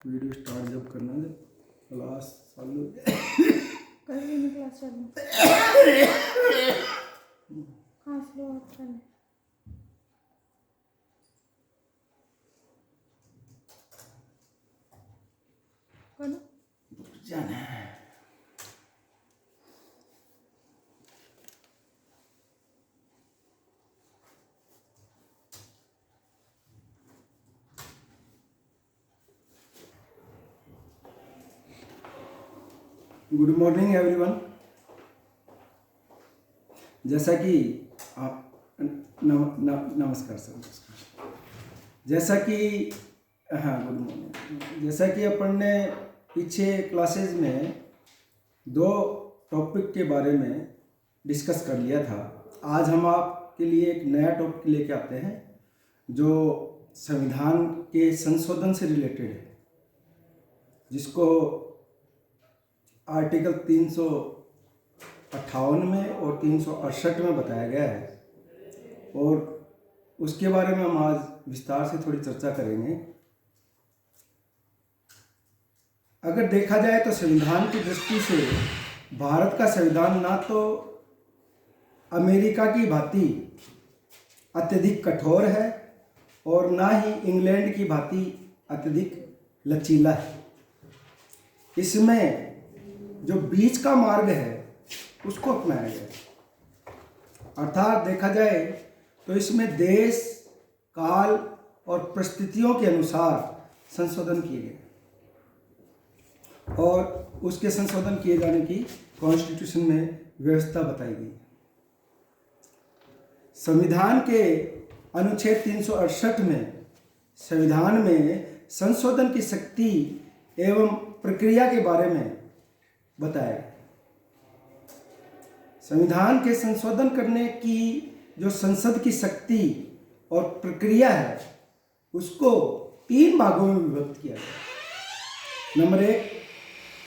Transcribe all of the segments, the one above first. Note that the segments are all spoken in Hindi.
वीडियो स्टार्ट जब करना जब क्लास चालू कल भी नहीं क्लास चालू। खांस लो आप पहले। करो। जाना है। Good morning everyone. जैसा कि आप नमस्कार सर, नमस्कार। जैसा कि हाँ, गुड मॉर्निंग। जैसा कि अपन ने पीछे क्लासेस में दो टॉपिक के बारे में डिस्कस कर लिया था। आज हम आपके लिए एक नया टॉपिक लेके आते हैं जो संविधान के संशोधन से रिलेटेड है, जिसको आर्टिकल 358 में और 368 में बताया गया है, और उसके बारे में हम आज विस्तार से थोड़ी चर्चा करेंगे। अगर देखा जाए तो संविधान की दृष्टि से भारत का संविधान ना तो अमेरिका की भांति अत्यधिक कठोर है और ना ही इंग्लैंड की भांति अत्यधिक लचीला है। इसमें जो बीच का मार्ग है उसको अपनाया गया है। अर्थात देखा जाए तो इसमें देश, काल और परिस्थितियों के अनुसार संशोधन किए गए और उसके संशोधन किए जाने की कॉन्स्टिट्यूशन में व्यवस्था बताई गई। संविधान के अनुच्छेद 368 में संविधान में संशोधन की शक्ति एवं प्रक्रिया के बारे में बताया गया। संविधान के संशोधन करने की जो संसद की शक्ति और प्रक्रिया है उसको 3 भागों में विभक्त किया गया। नंबर 1,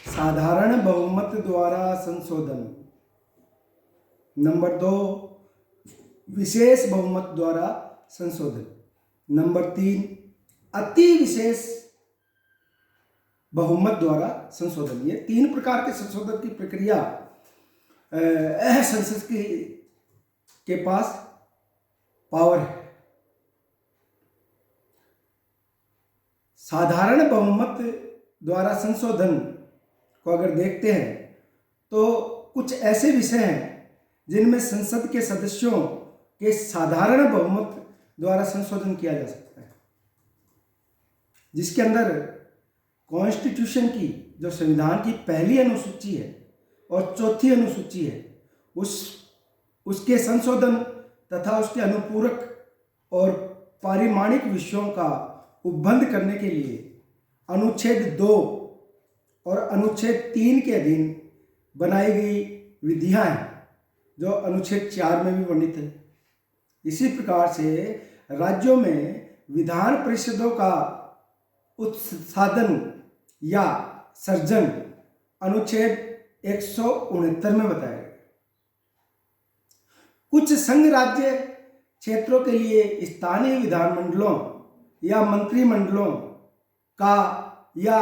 साधारण बहुमत द्वारा संशोधन। नंबर 2, विशेष बहुमत द्वारा संशोधन। नंबर 3, अति विशेष बहुमत द्वारा संशोधन। ये 3 प्रकार के संशोधन की प्रक्रिया संसद के पास पावर है। साधारण बहुमत द्वारा संशोधन को अगर देखते हैं तो कुछ ऐसे विषय हैं जिनमें संसद के सदस्यों के साधारण बहुमत द्वारा संशोधन किया जा सकता है, जिसके अंदर कॉन्स्टिट्यूशन की जो संविधान की पहली अनुसूची है और चौथी अनुसूची है उसके संशोधन तथा उसके अनुपूरक और पारिमाणिक विषयों का उपबंध करने के लिए अनुच्छेद 2 और अनुच्छेद 3 के अधीन बनाई गई विधियां हैं, जो अनुच्छेद 4 में भी वर्णित है। इसी प्रकार से राज्यों में विधान परिषदों का उत्साधन या सर्जन अनुच्छेद 169 में बताया गया। कुछ संघ राज्य क्षेत्रों के लिए स्थानीय विधानमंडलों या मंत्रिमंडलों का या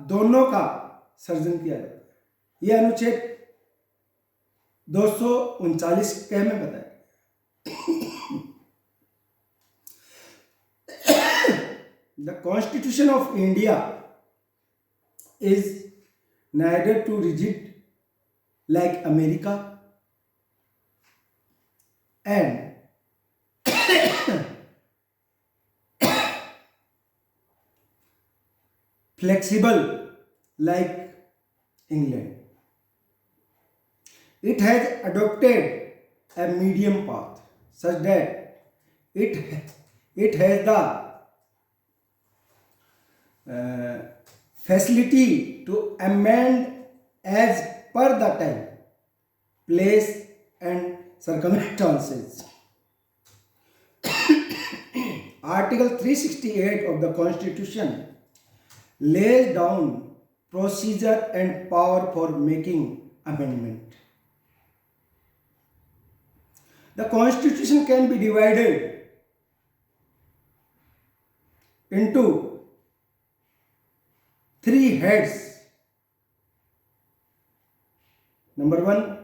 दोनों का सर्जन किया जाता है। यह अनुच्छेद 239 के में बताया। The Constitution of India is neither too rigid like America and flexible like England. It has adopted a medium path such that it has the facility to amend as per the time, place and circumstances. Article 368 of the Constitution lays down procedure and power for making amendment. The Constitution can be divided into 3 heads. Number 1,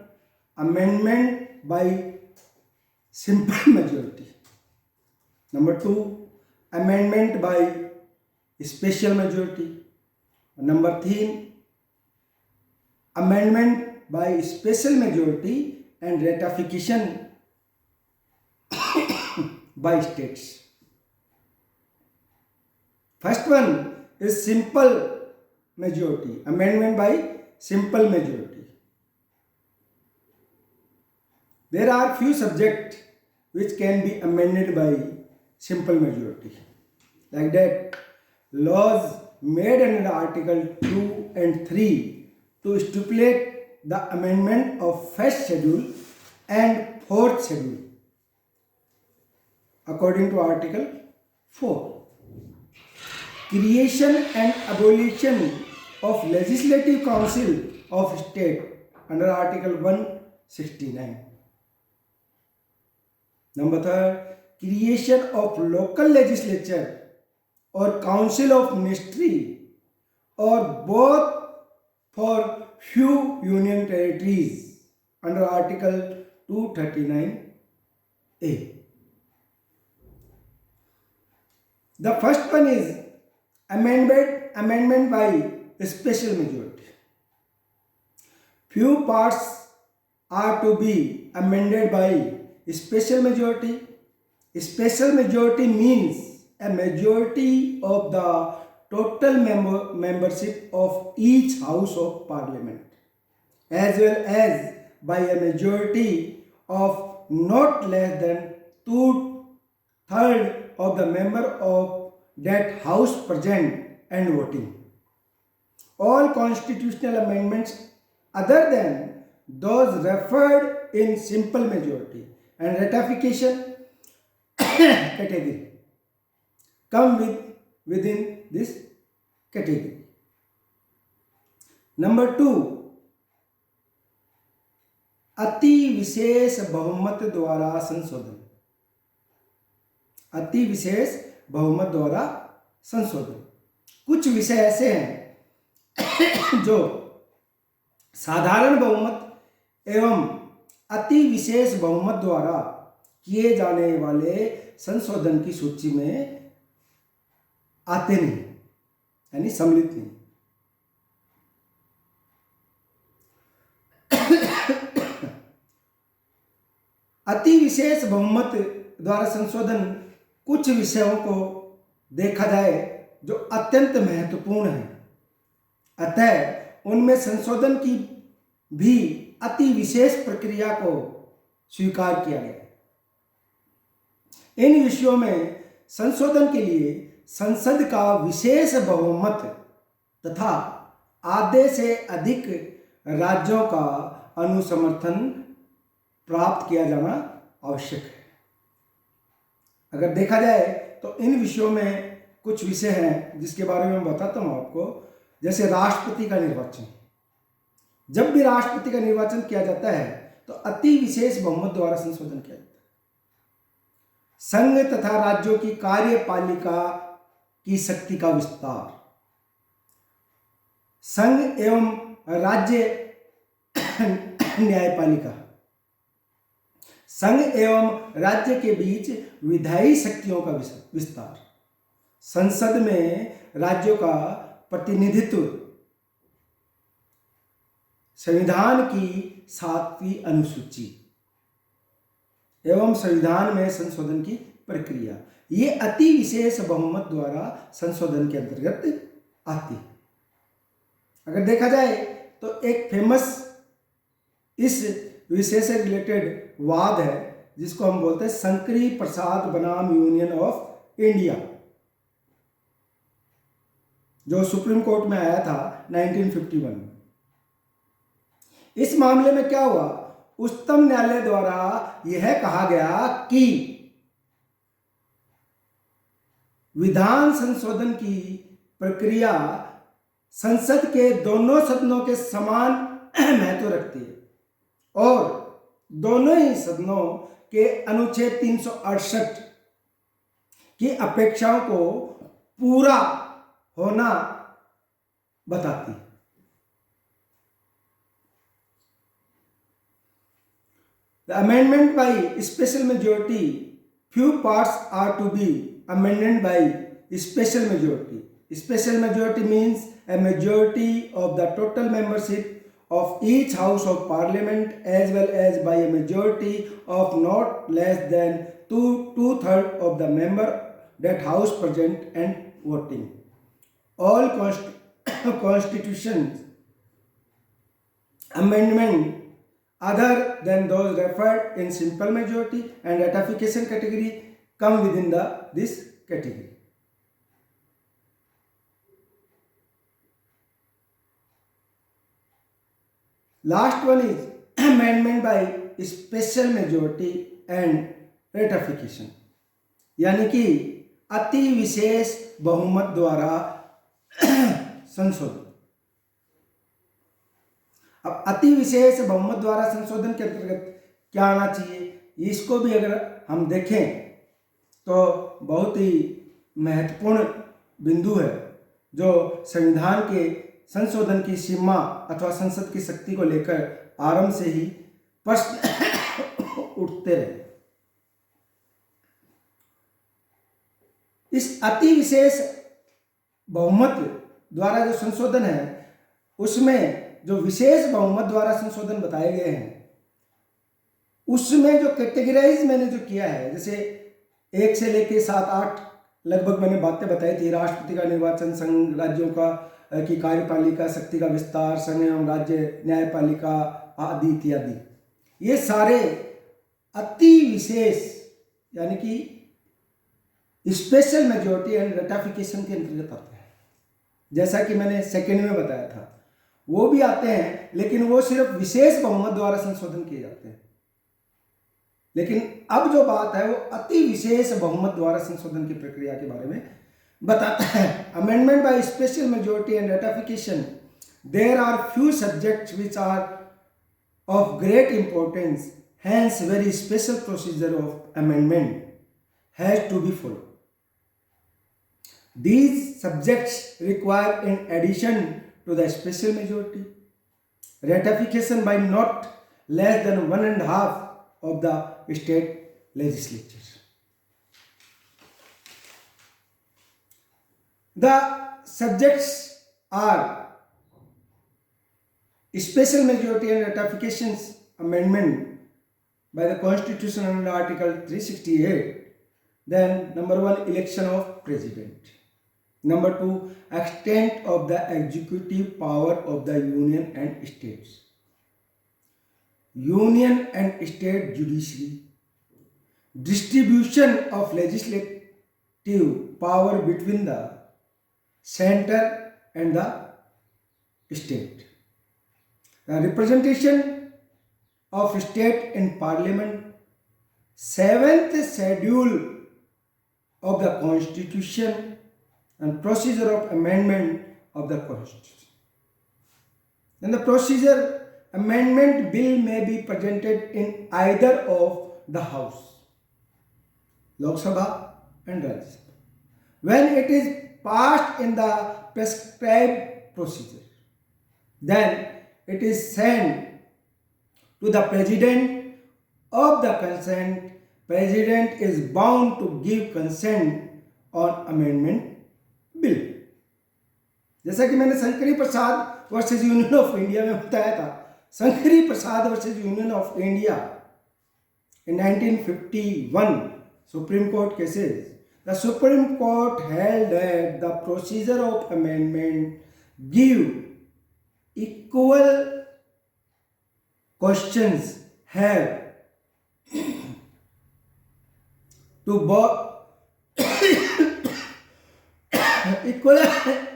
amendment by simple majority. Number 2, amendment by special majority. Number 3, amendment by special majority and ratification by states. First one is simple majority, amendment by simple majority. There are few subjects which can be amended by simple majority. Like that, laws made under Article 2 and 3 to stipulate the amendment of first schedule and fourth schedule according to Article 4. Creation and abolition of Legislative Council of State under Article 169. Number 3, creation of local legislature or council of ministry or both for few union territories under Article 239A. The first one is amendment by special majority. Few parts are to be amended by special majority. Special majority means a majority of the total membership of each house of parliament, as well as by a majority of not less than 2/3 of the member of that house present and voting. All constitutional amendments other than those referred in simple majority and ratification category come within this category. Number 2, अति विशेष बहुमत द्वारा संशोधन. अति विशेष बहुमत द्वारा संशोधन. कुछ विषय ऐसे हैं जो साधारण बहुमत एवं अति विशेष बहुमत द्वारा किए जाने वाले संशोधन की सूची में आते नहीं, यानी सम्मिलित नहीं. अति विशेष बहुमत द्वारा संशोधन कुछ विषयों को देखा जाए जो अत्यंत महत्वपूर्ण है, अतः उनमें संशोधन की भी अति विशेष प्रक्रिया को स्वीकार किया गया. इन विषयों में संशोधन के लिए संसद का विशेष बहुमत तथा आधे से अधिक राज्यों का अनुसमर्थन प्राप्त किया जाना आवश्यक है. अगर देखा जाए तो इन विषयों में कुछ विषय हैं जिसके बारे में मैं बताता हूँ आपको. जैसे राष्ट्रपति का निर्वाचन. जब भी राष्ट्रपति का निर्वाचन किया जाता है तो अति विशेष बहुमत द्वारा संशोधन किया जाता है. संघ तथा राज्यों की कार्यपालिका की शक्ति का विस्तार. संघ एवं राज्य न्यायपालिका. संघ एवं राज्य के बीच विधायी शक्तियों का विस्तार. संसद में राज्यों का प्रतिनिधित्व. संविधान की 7वीं अनुसूची एवं संविधान में संशोधन की प्रक्रिया, ये अति विशेष बहुमत द्वारा संशोधन के अंतर्गत आती है. अगर देखा जाए तो एक फेमस इस विषय से रिलेटेड वाद है जिसको हम बोलते हैं शंकरी प्रसाद बनाम यूनियन ऑफ इंडिया, जो सुप्रीम कोर्ट में आया था 1951 में. इस मामले में क्या हुआ, उच्चतम न्यायालय द्वारा यह कहा गया कि विधान संशोधन की प्रक्रिया संसद के दोनों सदनों के समान महत्व रखती है और दोनों ही सदनों के अनुच्छेद 368 की अपेक्षाओं को पूरा होना बताती है। The amendment by special majority, few parts are to be amended by special majority. Special majority means a majority of the total membership of each house of parliament as well as by a majority of not less than two-thirds of the member that house present and voting. All constitutions amendment other than those referred in simple majority and ratification category come within this category. Last one is amendment by special majority and ratification, यानी कि अति विशेष बहुमत द्वारा संशोधन। अब अति विशेष बहुमत द्वारा संशोधन के अंतर्गत क्या आना चाहिए, इसको भी अगर हम देखें तो बहुत ही महत्वपूर्ण बिंदु है जो संविधान के संशोधन की सीमा अथवा संसद की शक्ति को लेकर आरंभ से ही प्रश्न उठते रहे। इस अति विशेष बहुमत द्वारा जो संशोधन है उसमें जो विशेष बहुमत द्वारा संशोधन बताए गए हैं उसमें जो कैटेगराइज मैंने जो किया है, जैसे 1 से लेके 7-8 लगभग मैंने बातें बताई थी। राष्ट्रपति का निर्वाचन, संघ राज्यों का की कार्यपालिका शक्ति का विस्तार, संघ एवं राज्य न्यायपालिका आदि इत्यादि, ये सारे अति विशेष यानी कि स्पेशल मेजोरिटी एंड रेटिफिकेशन के अंतर्गत आते हैं। जैसा कि मैंने सेकेंड में बताया था वो भी आते हैं, लेकिन वो सिर्फ विशेष बहुमत द्वारा संशोधन किए जाते हैं। लेकिन अब जो बात है वो अति विशेष बहुमत द्वारा संशोधन की प्रक्रिया के बारे में बताता है। Amendment by special majority and ratification, there are few subjects which are of great importance, hence very special procedure of amendment has to be followed. These subjects require, in addition to the special majority, ratification by not less than 1.5 of the state legislatures. The subjects are special majority and ratifications amendment by the Constitution under Article 368. Then number 1, election of president. Number 2, extent of the executive power of the union and states. Union and state judiciary. Distribution of legislative power between the center and the state. The representation of state in parliament. 7th schedule of the Constitution and procedure of amendment of the Constitution. Then the procedure amendment bill may be presented in either of the House, Lok Sabha and Rajya Sabha, when it is passed in the prescribed procedure. Then it is sent to the President of the consent. President is bound to give consent on amendment bill. जैसा कि मैंने Shankari Prasad versus union of India में बताया था, Shankari Prasad versus union of India in 1951 Supreme Court cases, the Supreme Court held that the procedure of amendment give equal questions have to both equal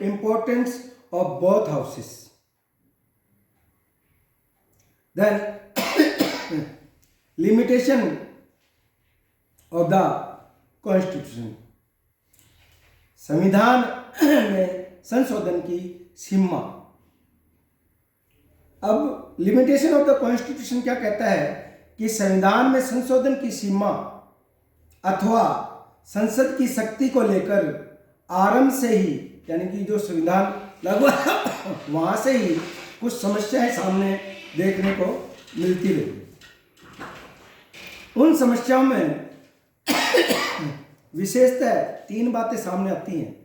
importance of both houses. Then limitation of the Constitution, संविधान में संशोधन की सीमा। अब लिमिटेशन ऑफ द कॉन्स्टिट्यूशन क्या कहता है कि संविधान में संशोधन की सीमा अथवा संसद की शक्ति को लेकर आरंभ से ही, यानी कि जो संविधान लागू वहाँ से ही कुछ समस्याएं सामने देखने को मिलती रही। उन समस्याओं में विशेषतः 3 बातें सामने आती हैं।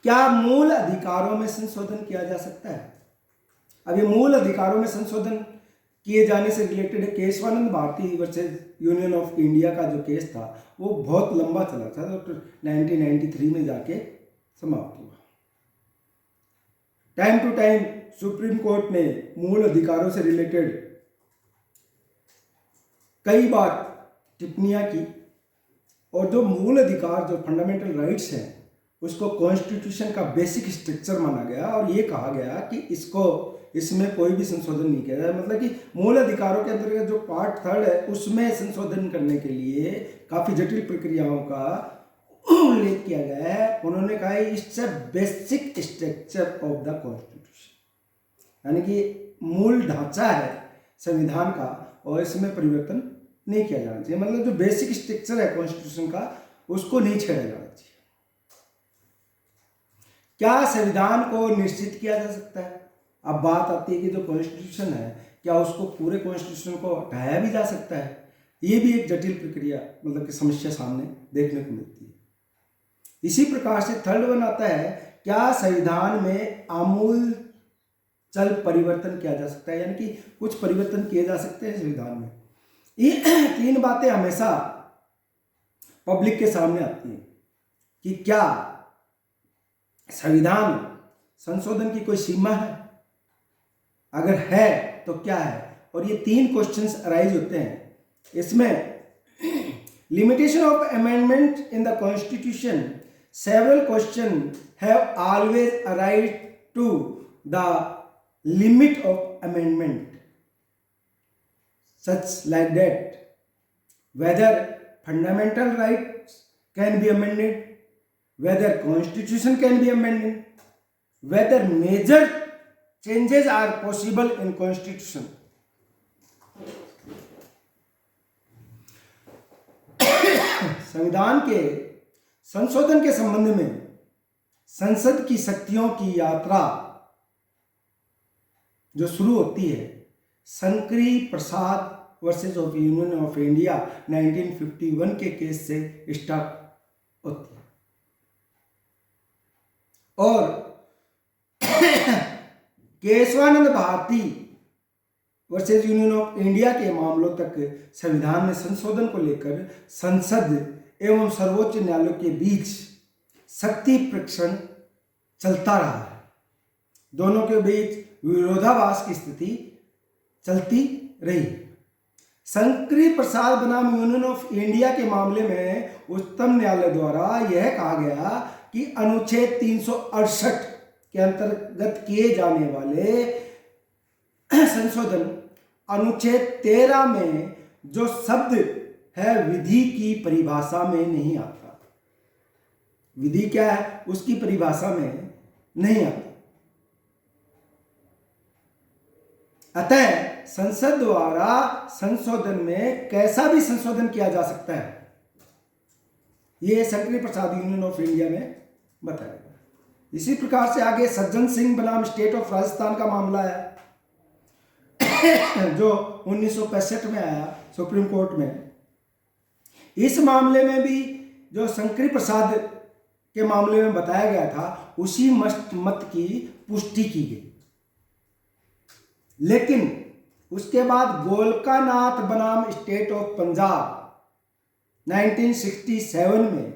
क्या मूल अधिकारों में संशोधन किया जा सकता है? अभी मूल अधिकारों में संशोधन किए जाने से related Kesavananda Bharati versus union of India का जो केस था वो बहुत लंबा चला था, तो 1993 में जाके समाप्त हुआ। Time to time Supreme Court ने मूल अधिकारों से रिलेटेड कई बार टिप्पणियां की, और जो मूल अधिकार, जो फंडामेंटल राइट्स हैं, उसको कॉन्स्टिट्यूशन का बेसिक स्ट्रक्चर माना गया और ये कहा गया कि इसमें कोई भी संशोधन नहीं किया जाए। मतलब कि मूल अधिकारों के अंतर्गत जो पार्ट 3 है उसमें संशोधन करने के लिए काफ़ी जटिल प्रक्रियाओं का उल्लेख किया गया है। उन्होंने कहा it's a basic structure of the constitution, यानी कि मूल ढांचा है संविधान का और इसमें परिवर्तन नहीं किया जाना चाहिए। मतलब जो बेसिक स्ट्रक्चर है कॉन्स्टिट्यूशन का उसको नहीं छेड़ा जाना चाहिए। क्या संविधान को निश्चित किया जा सकता है? अब बात आती है कि जो कॉन्स्टिट्यूशन है क्या उसको पूरे कॉन्स्टिट्यूशन को हटाया भी जा सकता है? ये भी एक जटिल प्रक्रिया, मतलब कि समस्या सामने देखने को मिलती है। इसी प्रकार से 3rd वन आता है, क्या संविधान में आमूल चल परिवर्तन किया जा सकता है, यानी कि कुछ परिवर्तन किए जा सकते हैं संविधान में। ये 3 बातें हमेशा पब्लिक के सामने आती हैं कि क्या संविधान संशोधन की कोई सीमा है, अगर है तो क्या है? और ये 3 क्वेश्चंस अराइज होते हैं इसमें। Limitation of amendment in the constitution, several question have always arise to the limit of amendment, such like that whether fundamental rights can be amended, whether constitution can be amended, whether major changes are possible in constitution. संविधान के संशोधन के संबंध में संसद की शक्तियों की यात्रा जो शुरू होती है Shankari Prasad versus of union of India 1951 के केस से स्टार्ट होती है। और Kesavananda Bharati versus union of India के मामलों तक संविधान में संशोधन को लेकर संसद एवं सर्वोच्च न्यायालय के बीच शक्ति प्रक्षण चलता रहा है। दोनों के बीच विरोधाभास की स्थिति चलती रही। शंकरी प्रसाद बनाम यूनियन ऑफ इंडिया के मामले में उच्चतम न्यायालय द्वारा यह कहा गया कि अनुच्छेद 368 के अंतर्गत किए जाने वाले संशोधन अनुच्छेद 13 में जो शब्द है विधि की परिभाषा में नहीं आता। विधि क्या है उसकी परिभाषा में नहीं आता। अतः संसद द्वारा संशोधन में कैसा भी संशोधन किया जा सकता है, ये शंकरी प्रसाद यूनियन ऑफ इंडिया में बताया गया। इसी प्रकार से आगे सज्जन सिंह बनाम स्टेट ऑफ राजस्थान का मामला है जो 1965 में आया सुप्रीम कोर्ट में। इस मामले में भी जो शंकरी प्रसाद के मामले में बताया गया था उसी मत की पुष्टि की गई, लेकिन उसके बाद गोलकानाथ बनाम स्टेट ऑफ पंजाब 1967 में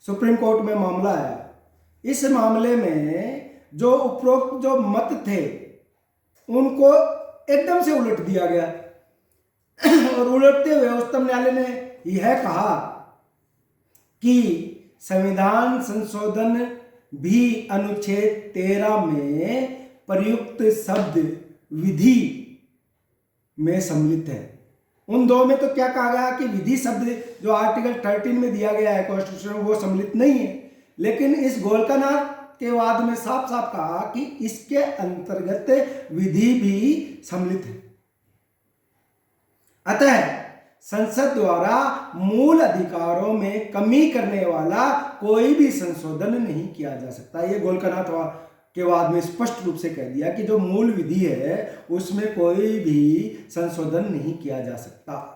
सुप्रीम कोर्ट में मामला आया। इस मामले में जो उपरोक्त जो मत थे उनको एकदम से उलट दिया गया और उलटते हुए उच्चतम न्यायालय ने यह कहा कि संविधान संशोधन भी अनुच्छेद 13 में प्रयुक्त शब्द विधि में सम्मिलित है। उन दो में तो क्या कहा गया कि विधि शब्द जो आर्टिकल 13 में दिया गया है कॉन्स्टिट्यूशन में वो सम्मिलित नहीं है, लेकिन इस गोलकानाथ के वाद में साफ साफ कहा कि इसके अंतर्गत विधि भी सम्मिलित है। अतः संसद द्वारा मूल अधिकारों में कमी करने वाला कोई भी संशोधन नहीं किया जा सकता। ये गोलकनाथ के बाद में स्पष्ट रूप से कह दिया कि जो मूल विधि है उसमें कोई भी संशोधन नहीं किया जा सकता।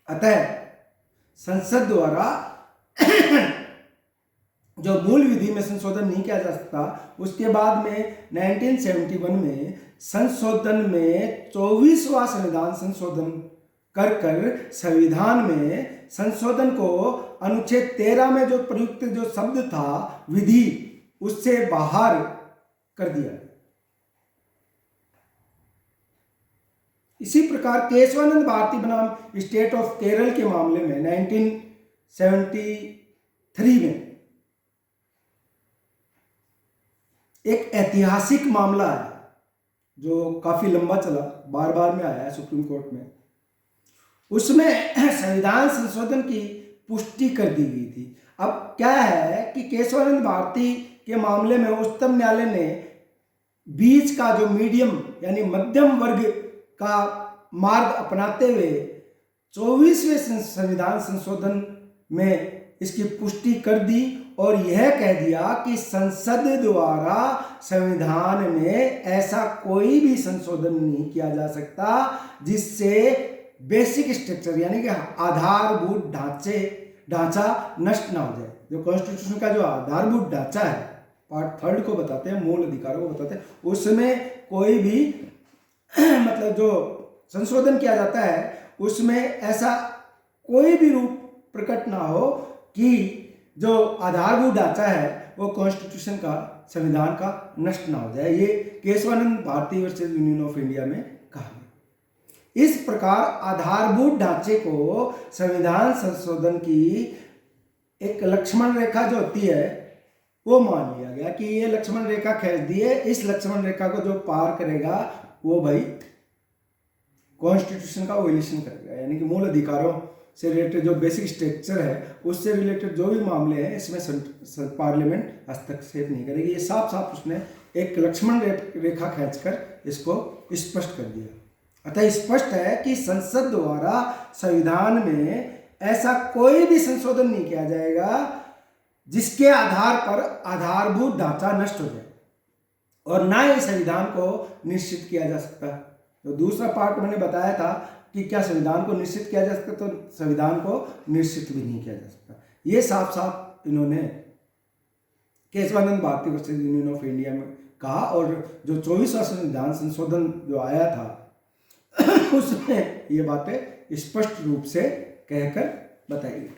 अतः संसद द्वारा जो मूल विधि में संशोधन नहीं किया जा सकता, उसके बाद में 1971 में संशोधन में 24वां संविधान संशोधन कर संविधान में संशोधन को अनुच्छेद 13 में जो प्रयुक्त जो शब्द था विधि, उससे बाहर कर दिया। इसी प्रकार केशवानंद भारती बनाम स्टेट ऑफ केरल के मामले में 1973 में एक ऐतिहासिक मामला है जो काफी लंबा चला, बार बार में आया है सुप्रीम कोर्ट में। उसमें संविधान संशोधन की पुष्टि कर दी गई थी। अब क्या है कि केशवानंद भारती के मामले में उच्चतम न्यायालय ने बीच का जो मीडियम यानी मध्यम वर्ग का मार्ग अपनाते हुए 24वें संविधान संशोधन में इसकी पुष्टि कर दी और यह कह दिया कि संसद द्वारा संविधान में ऐसा कोई भी संशोधन नहीं किया जा सकता जिससे बेसिक स्ट्रक्चर यानी कि आधारभूत ढांचा नष्ट ना हो जाए। जो कॉन्स्टिट्यूशन का जो आधारभूत ढांचा है, पार्ट 3 को बताते हैं, मूल अधिकारों को बताते हैं, उसमें कोई भी मतलब जो संशोधन किया जाता है उसमें ऐसा कोई भी रूप प्रकट ना हो कि जो आधारभूत ढांचा है वो कॉन्स्टिट्यूशन का, संविधान का नष्ट ना हो जाए। ये Kesavananda Bharati versus union of India में कहा गया। इस प्रकार आधारभूत ढांचे को संविधान संशोधन की एक लक्ष्मण रेखा जो होती है वो मान लिया गया कि ये लक्ष्मण रेखा खींच दी है, इस लक्ष्मण रेखा को जो पार करेगा वो भाई कॉन्स्टिट्यूशन का वोल्यूशन करेगा, यानी कि मूल अधिकारों से रिलेटेड जो बेसिक स्ट्रक्चर है उससे रिलेटेड जो भी मामले हैं इसमें पार्लियामेंट हस्तक्षेप नहीं करेगी। ये साफ साफ उसने एक लक्ष्मण रेखा खींचकर इसको स्पष्ट कर दिया। अतः स्पष्ट है कि संसद द्वारा संविधान में ऐसा कोई भी संशोधन नहीं किया जाएगा जिसके आधार पर आधारभूत ढांचा नष्ट हो जाए और ना ही संविधान को निश्चित किया जा सकता। तो दूसरा पार्ट मैंने बताया था कि क्या संविधान को निश्चित किया जा सकता, तो संविधान को निश्चित भी नहीं किया जा सकता। ये साफ साफ इन्होंने Kesavananda Bharati versus union of India में कहा और जो 24वां संविधान संशोधन जो आया था उसमें ये बातें स्पष्ट रूप से कहकर बताई गई।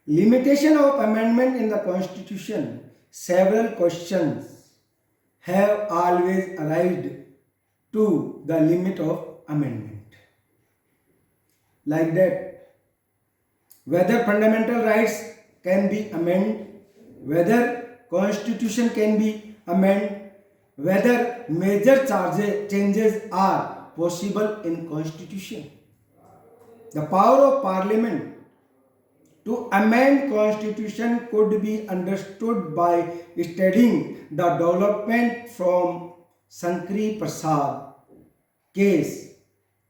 Limitation of amendment in the Constitution. Several questions have always arrived to the limit of amendment. Like that, whether fundamental rights can be amended, whether Constitution can be amended, whether major changes are possible in Constitution. The power of Parliament to amend Constitution could be understood by studying the development from Shankari Prasad case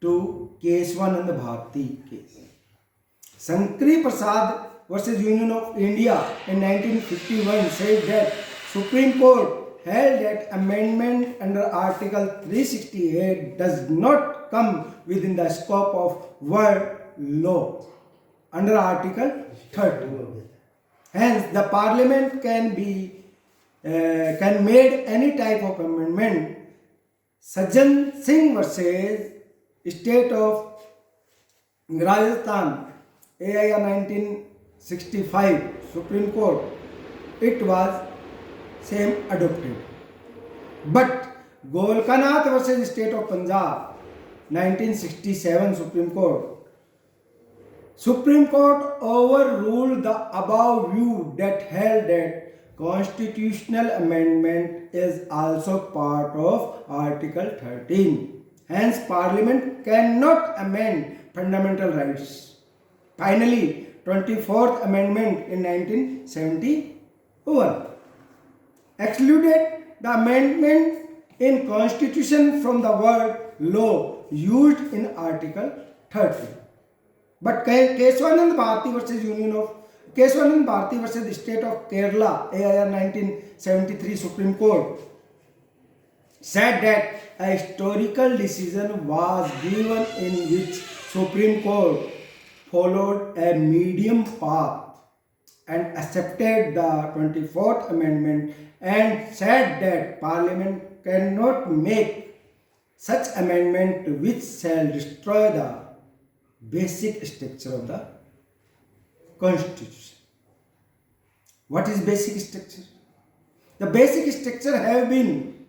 to Keshwanand Bharati case. Shankari Prasad versus Union of India in 1951 said that Supreme Court held that amendment under Article 368 does not come within the scope of world law under Article 30. Hence, the Parliament can make any type of amendment. Sajjan Singh versus State of Rajasthan, AIR 1965, Supreme Court, it was same adopted. But Golkanath versus State of Punjab, 1967 Supreme Court overruled the above view that held that constitutional amendment is also part of Article 13. Hence, Parliament cannot amend fundamental rights. Finally, 24th Amendment in 1970 1. Excluded the amendment in constitution from the word law used in article 30. But Keswanand Bharati versus Keswanand Bharati versus the state of Kerala, AIR 1973 Supreme Court said that a historical decision was given in which Supreme Court followed a medium path and accepted the 24th Amendment and said that Parliament cannot make such amendment which shall destroy the basic structure of the Constitution. What is basic structure? The basic structure have been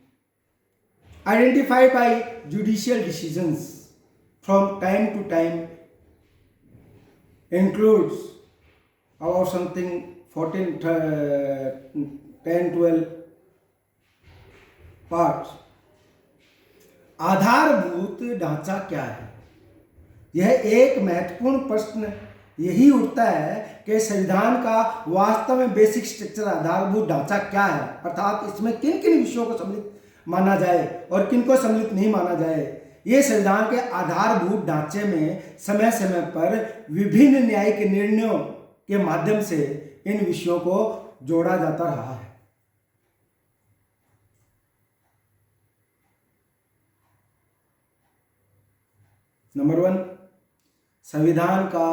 identified by judicial decisions from time to time, includes about something 14, 10, 12 parts. आधारभूत ढांचा क्या है? यह एक महत्वपूर्ण प्रश्न यही उठता है कि संविधान का वास्तव में बेसिक स्ट्रक्चर आधारभूत ढांचा क्या है, अर्थात इसमें किन किन विषयों को सम्मिलित माना जाए और किन को सम्मिलित नहीं माना जाए। ये संविधान के आधारभूत ढांचे में समय समय पर विभिन्न न्यायिक निर्णयों के माध्यम से इन विषयों को जोड़ा जाता रहा है। नंबर 1, संविधान का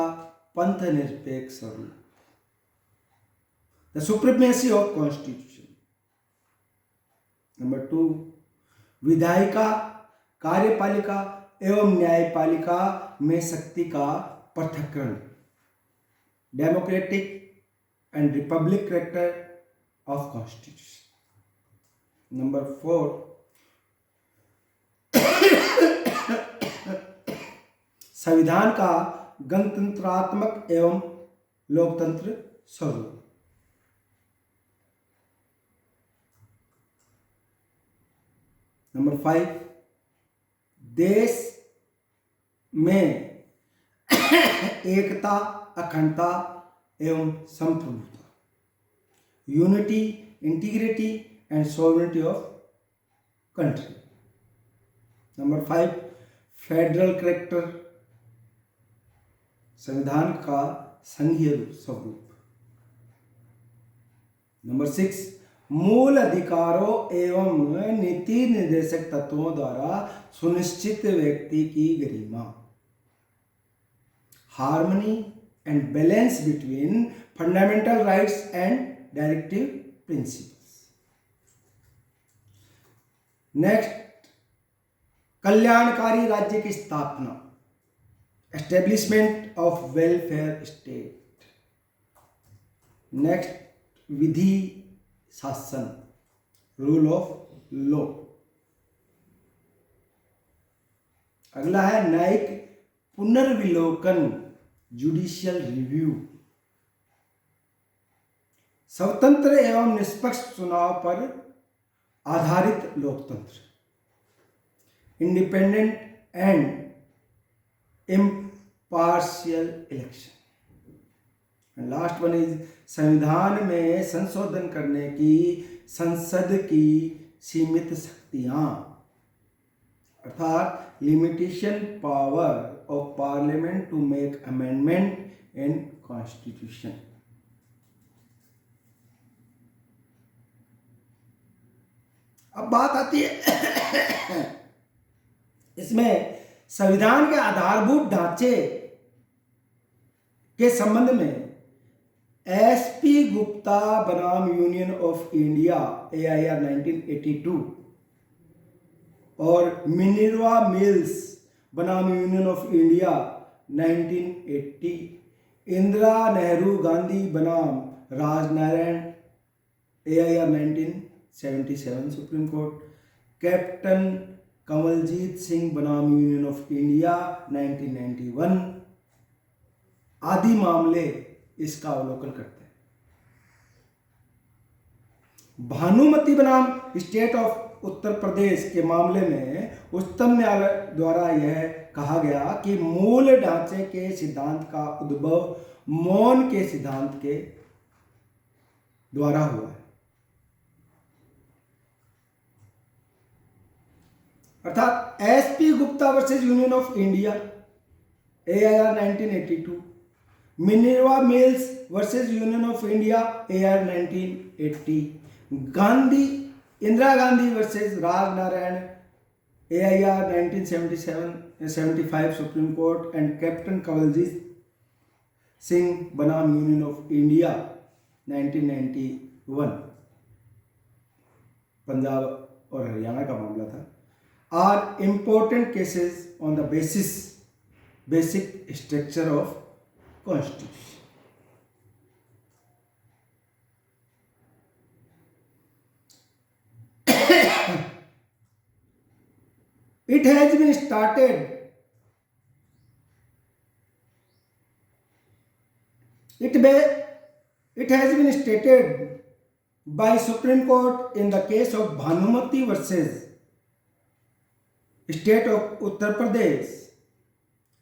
पंथ निरपेक्ष स्वरूप, the supremacy of constitution. Number 2, विधायिका, कार्यपालिका एवं न्यायपालिका में शक्ति का पृथक्करण, democratic and Republic character of constitution. Number 4, संविधान का गणतंत्रात्मक एवं लोकतंत्र स्वरूप। नंबर 5, देश में एकता, अखंडता एवं संप्रभुता, unity, integrity and sovereignty of country. Number 5, federal character, संविधान का संघीय स्वरूप। नंबर 6, मूल अधिकारों एवं नीति निर्देशक तत्वों द्वारा सुनिश्चित व्यक्ति की गरिमा, harmony and balance between fundamental rights and directive principles. Next, कल्याणकारी राज्य की स्थापना, establishment of welfare state. Next, विधि शासन, रूल ऑफ लॉ। अगला है न्यायिक पुनर्विलोकन, जुडिशियल रिव्यू, स्वतंत्र एवं निष्पक्ष चुनाव पर आधारित लोकतंत्र, independent and impartial election. Last one is संविधान में संशोधन करने की संसद की सीमित शक्तियां, अर्थात limitation power of parliament to make amendment in constitution. अब बात आती है इसमें संविधान के आधारभूत ढांचे के संबंध में एसपी गुप्ता बनाम यूनियन ऑफ इंडिया AIR 1982 और मिनर्वा मिल्स बनाम union of India 1980, Indira Nehru Gandhi बनाम Rajnarain AIR 1977 supreme court, captain Kamaljit Singh बनाम यूनियन ऑफ इंडिया 1991 आदि मामले इसका अवलोकन करते हैं। भानुमति बनाम स्टेट ऑफ उत्तर प्रदेश के मामले में उच्चतम न्यायालय द्वारा यह कहा गया कि मूल ढांचे के सिद्धांत का उद्भव मौन के सिद्धांत के द्वारा हुआ है। अर्थात SP Gupta versus union of India AIR 1982, Minerva mills versus union of India AIR 1980, Indira Gandhi versus Raj Narayan AIR 1977-75 supreme court and captain Kawaljeet Singh बनाम यूनियन ऑफ इंडिया 1991, पंजाब और हरियाणा का मामला था, are important cases on the basic structure of constitution. It has been started. It has been stated by Supreme Court in the case of Bhanumati versus State of Uttar Pradesh,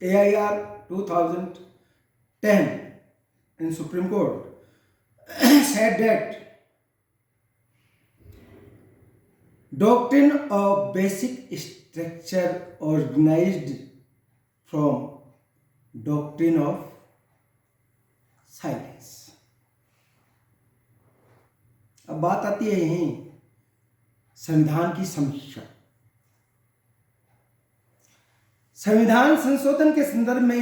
AIR 2010, in Supreme Court said that doctrine of basic structure organized from doctrine of silence. अब बात आती है यहीं संविधान की समीक्षा। संविधान संशोधन के संदर्भ में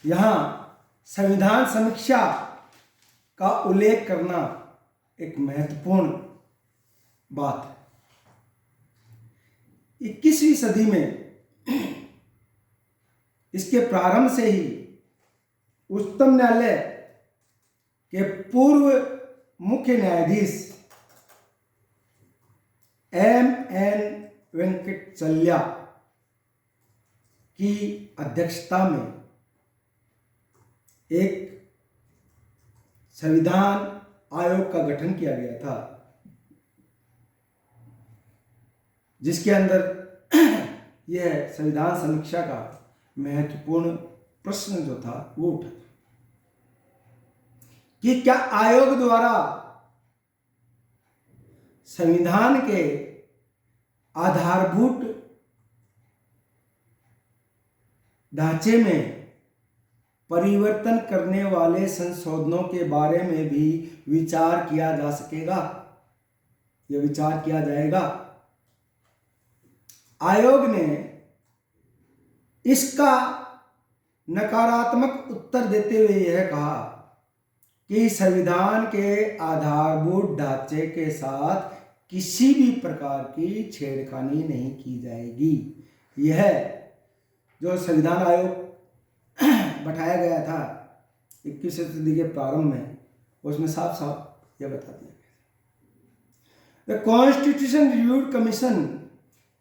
यहां संविधान समीक्षा का उल्लेख करना एक महत्वपूर्ण बात है। 21वीं सदी में इसके प्रारंभ से ही उच्चतम न्यायालय के पूर्व मुख्य न्यायाधीश MN वेंकटचल्या की अध्यक्षता में एक संविधान आयोग का गठन किया गया था, जिसके अंदर यह संविधान समीक्षा का महत्वपूर्ण प्रश्न जो था वो उठा कि क्या आयोग द्वारा संविधान के आधारभूत ढांचे में परिवर्तन करने वाले संशोधनों के बारे में भी विचार किया जा सकेगा, यह विचार किया जाएगा। आयोग ने इसका नकारात्मक उत्तर देते हुए यह कहा कि संविधान के आधारभूत ढांचे के साथ किसी भी प्रकार की छेड़खानी नहीं की जाएगी। यह जो संविधान आयोग बैठाया गया था 21वीं सदी के प्रारंभ में, उसमें साफ साफ यह बता दिया गया। The constitution review commission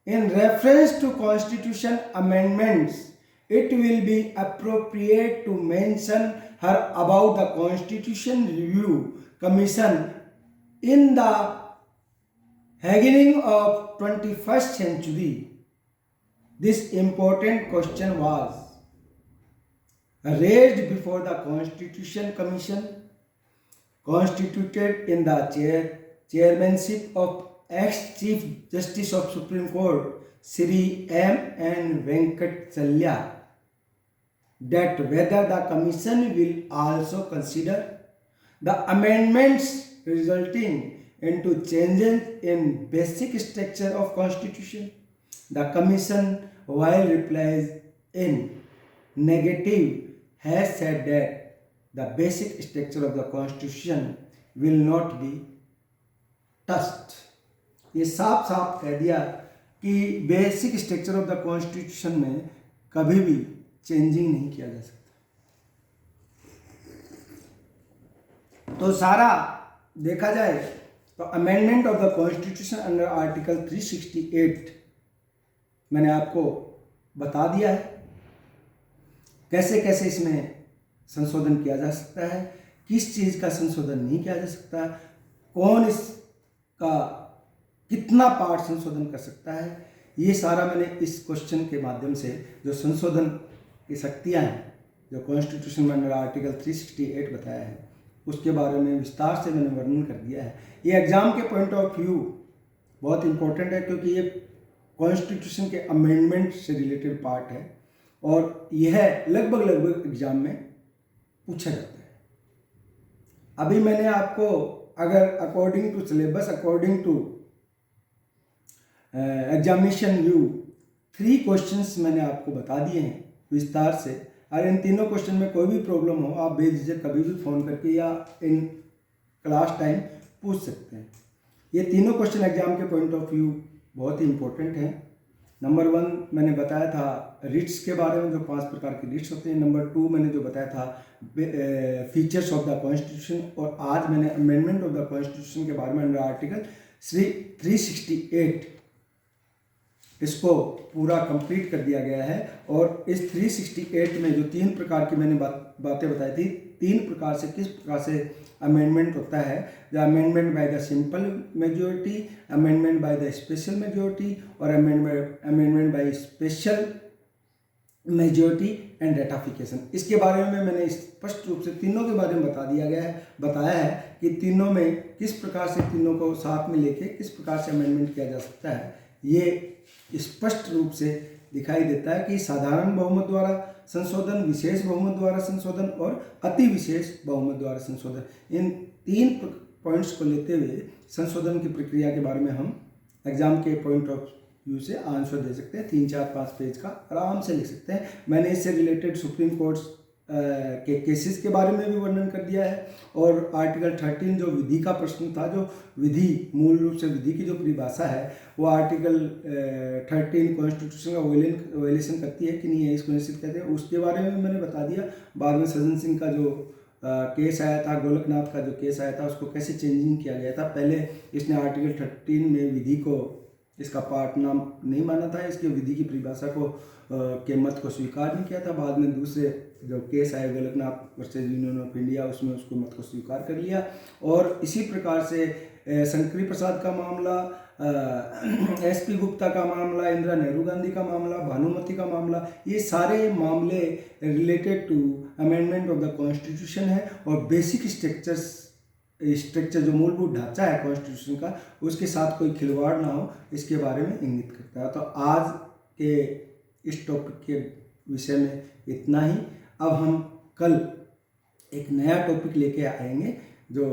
in reference to constitution amendments, it will be appropriate to mention her about the Constitution Review Commission in the beginning of 21st century. This important question was raised before the Constitution Commission, constituted in the chairmanship of ex-Chief Justice of Supreme Court Sri M.N. Venkatachalya, that whether the commission will also consider the amendments resulting into changes in basic structure of constitution. The commission, while replies in negative, has said that the basic structure of the constitution will not be touched. ये साफ साफ कह दिया कि basic structure of the constitution में कभी भी चेंजिंग नहीं किया जा सकता। तो सारा देखा जाए तो amendment of the constitution under article 368 मैंने आपको बता दिया है कैसे कैसे इसमें संशोधन किया जा सकता है, किस चीज़ का संशोधन नहीं किया जा सकता, कौन इसका कितना पार्ट संशोधन कर सकता है। ये सारा मैंने इस क्वेश्चन के माध्यम से जो संशोधन की शक्तियाँ हैं, जो कॉन्स्टिट्यूशन में अंडर आर्टिकल 368 बताया है, उसके बारे में विस्तार से मैंने वर्णन कर दिया है। ये एग्ज़ाम के पॉइंट ऑफ व्यू बहुत इम्पोर्टेंट है, क्योंकि ये कॉन्स्टिट्यूशन के अमेंडमेंट से रिलेटेड पार्ट है और यह लगभग एग्ज़ाम में पूछा जाता है। अभी मैंने आपको अगर according to syllabus, according to examination view 3 questions मैंने आपको बता दिए हैं विस्तार से। अगर इन तीनों क्वेश्चन में कोई भी प्रॉब्लम हो, आप बेझिझक कभी भी फ़ोन करके या इन क्लास टाइम पूछ सकते हैं। ये तीनों क्वेश्चन एग्जाम के पॉइंट ऑफ व्यू बहुत ही इंपॉर्टेंट हैं। नंबर 1 मैंने बताया था रिट्स के बारे में, जो 5 प्रकार के रिट्स होते हैं। नंबर 2 मैंने जो बताया था फीचर्स ऑफ द कॉन्स्टिट्यूशन, और आज मैंने अमेंडमेंट ऑफ द कॉन्स्टिट्यूशन के बारे में अंडर आर्टिकल 368 इसको पूरा कंप्लीट कर दिया गया है। और इस 368 में जो 3 प्रकार की मैंने बातें बताई थी, 3 प्रकार से किस प्रकार से अमेंडमेंट होता है, the amendment by the simple majority, amendment by the special majority और amendment by special majority and ratification. इसके बारे में मैंने स्पष्ट रूप से तीनों के बारे में बताया है कि तीनों में किस प्रकार से तीनों को साथ में लेके किस प्रकार से अमेंडमेंट किया जा सकता है। ये स्पष्ट रूप से दिखाई देता है कि साधारण बहुमत द्वारा संशोधन, विशेष बहुमत द्वारा संशोधन और अति विशेष बहुमत द्वारा संशोधन, इन 3 पॉइंट्स को लेते हुए संशोधन की प्रक्रिया के बारे में हम एग्जाम के पॉइंट ऑफ व्यू से आंसर दे सकते हैं। 3, 4, 5 पेज का आराम से लिख सकते हैं। मैंने इससे रिलेटेड सुप्रीम कोर्ट के केसेस के बारे में भी वर्णन कर दिया है। और आर्टिकल 13 जो विधि का प्रश्न था, जो विधि मूल रूप से विधि की जो परिभाषा है वो आर्टिकल 13 कॉन्स्टिट्यूशन का वायलेशन करती है कि नहीं है, इसको निश्चित कहते हैं, उसके बारे में मैंने बता दिया। बाद में सज्जन सिंह का जो केस आया था, गोलकनाथ का जो केस आया था, उसको कैसे चेंजिंग किया गया था। पहले इसने आर्टिकल 13 में विधि को इसका पार्ट नाम नहीं माना था, इसके विधि की परिभाषा को के मत को स्वीकार नहीं किया था। बाद में दूसरे जो केस आया Golaknath versus union of India, उसमें उसको मत को स्वीकार कर लिया। और इसी प्रकार से शंकरी प्रसाद का मामला, SP गुप्ता का मामला, इंदिरा नेहरू गांधी का मामला, भानुमति का मामला, ये सारे मामले related to amendment of the constitution है। और बेसिक स्ट्रक्चर जो मूलभूत ढांचा है कॉन्स्टिट्यूशन का, उसके साथ कोई खिलवाड़ ना हो, इसके बारे में इंगित करता है। तो आज के इस टॉपिक के विषय में इतना ही। अब हम कल एक नया टॉपिक लेके आएंगे जो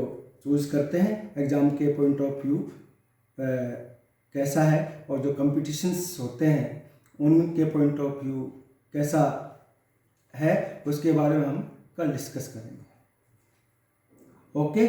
चूज करते हैं एग्जाम के पॉइंट ऑफ व्यू कैसा है, और जो कंपटीशंस होते हैं उनके पॉइंट ऑफ व्यू कैसा है, उसके बारे में हम कल डिस्कस करेंगे। ओके।